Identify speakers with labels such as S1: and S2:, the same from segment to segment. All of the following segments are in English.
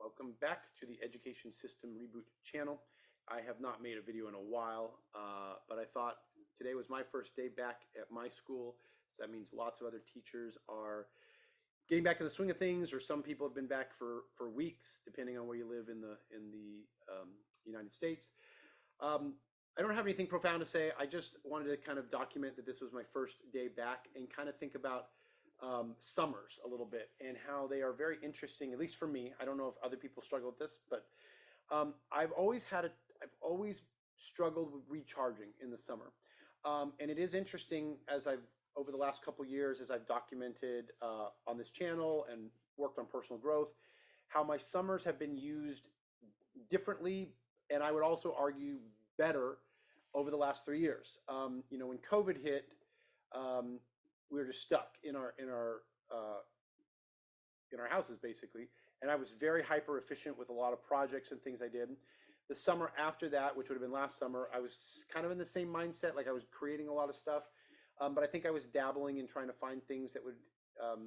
S1: Welcome back to the Education System Reboot channel. I have not made a video in a while, but I thought today was my first day back at my school. So that means lots of other teachers are getting back in the swing of things, or some people have been back for weeks, depending on where you live in the United States. I don't have anything profound to say. I just wanted to kind of document that this was my first day back and kind of think about summers a little bit and how they are very interesting, at least for me. I don't know if other people struggle with this, but I've always struggled with recharging in the summer. And it is interesting over the last couple of years, as I've documented on this channel and worked on personal growth, how my summers have been used differently, and I would also argue better over the last 3 years. When COVID hit, we were just stuck in our houses basically, and I was very hyper efficient with a lot of projects and things I did. The summer after that, which would have been last summer, I was kind of in the same mindset, like I was creating a lot of stuff, but I think I was dabbling in trying to find things that would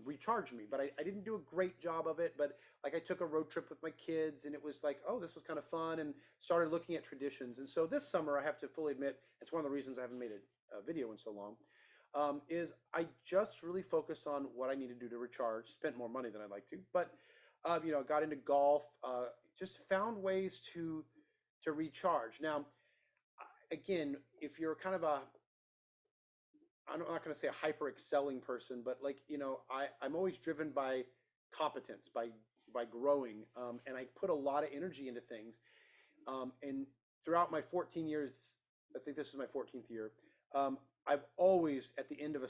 S1: recharge me. But I didn't do a great job of it. But like I took a road trip with my kids, and it was like, oh, this was kind of fun, and started looking at traditions. And so this summer, I have to fully admit, it's one of the reasons I haven't made a video in so long. Is I just really focused on what I need to do to recharge, spent more money than I'd like to, but got into golf, just found ways to recharge. Now, again, if you're kind of I'm not going to say a hyper excelling person, but I'm always driven by competence, by growing, and I put a lot of energy into things. And throughout my 14 years, I think this is my 14th year, I've always, at the end of a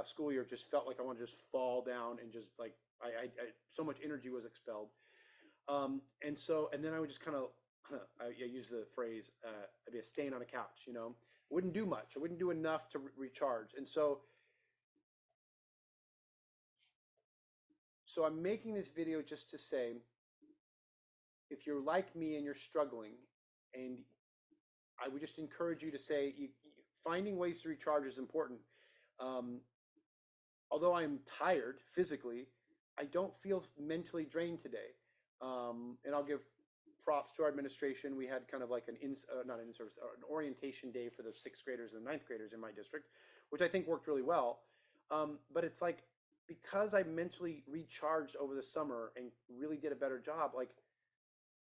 S1: school year, just felt like I want to just fall down and just like, so much energy was expelled. And then I would just I use the phrase, I'd be a stain on a couch, wouldn't do much. I wouldn't do enough to recharge. And so I'm making this video just to say, if you're like me and you're struggling, and I would just encourage you to say, finding ways to recharge is important. Although I'm tired physically, I don't feel mentally drained today. And I'll give props to our administration. We had kind of like an orientation day for the 6th graders and the 9th graders in my district, which I think worked really well. But it's like, because I mentally recharged over the summer and really did a better job, like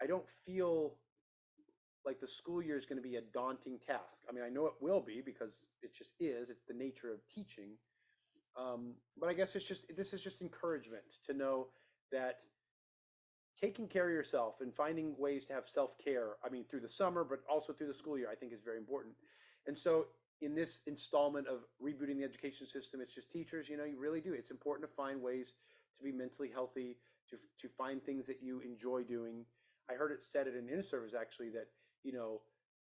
S1: I don't feel like the school year is going to be a daunting task. I mean, I know it will be, because it just is. It's the nature of teaching. But I guess this is just encouragement to know that taking care of yourself and finding ways to have self-care, I mean, through the summer, but also through the school year, I think is very important. And so in this installment of rebooting the education system, it's just teachers, you really do. It's important to find ways to be mentally healthy, to find things that you enjoy doing. I heard it said at an in-service actually that,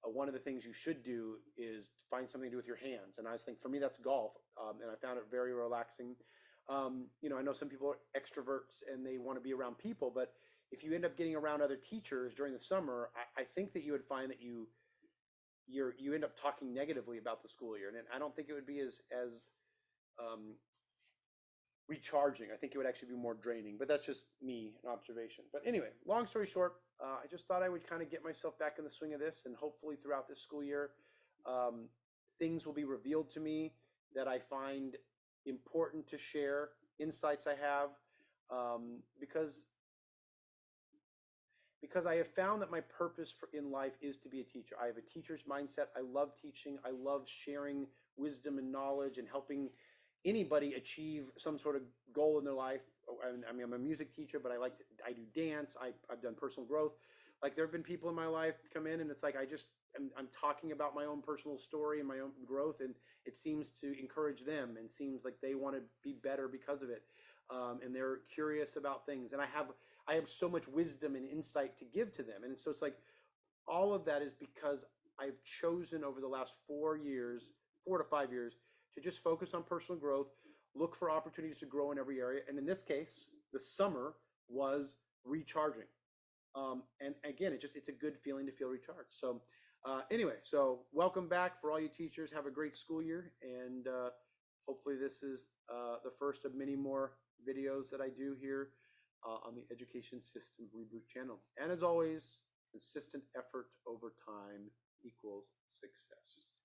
S1: one of the things you should do is find something to do with your hands. And I was thinking, for me, that's golf. And I found it very relaxing. I know some people are extroverts and they want to be around people, but if you end up getting around other teachers during the summer, I think that you would find that you end up talking negatively about the school year. And I don't think it would be as recharging. I think it would actually be more draining, but that's just me, an observation. But anyway, long story short, I just thought I would kind of get myself back in the swing of this, and hopefully throughout this school year, things will be revealed to me that I find important to share, insights I have, because I have found that my purpose in life is to be a teacher. I have a teacher's mindset. I love teaching. I love sharing wisdom and knowledge and helping anybody achieve some sort of goal in their life. I mean, I'm a music teacher, but I do dance. I've done personal growth. Like, there have been people in my life come in, and it's like I'm talking about my own personal story and my own growth, and it seems to encourage them, and seems like they want to be better because of it, and they're curious about things. And I have so much wisdom and insight to give to them, and so it's like all of that is because I've chosen over the last 4 to 5 years, to just focus on personal growth, look for opportunities to grow in every area. And in this case, the summer was recharging. And again, it's a good feeling to feel recharged. So anyway, so welcome back for all you teachers. Have a great school year. And hopefully this is the first of many more videos that I do here on the Education System Reboot channel. And as always, consistent effort over time equals success.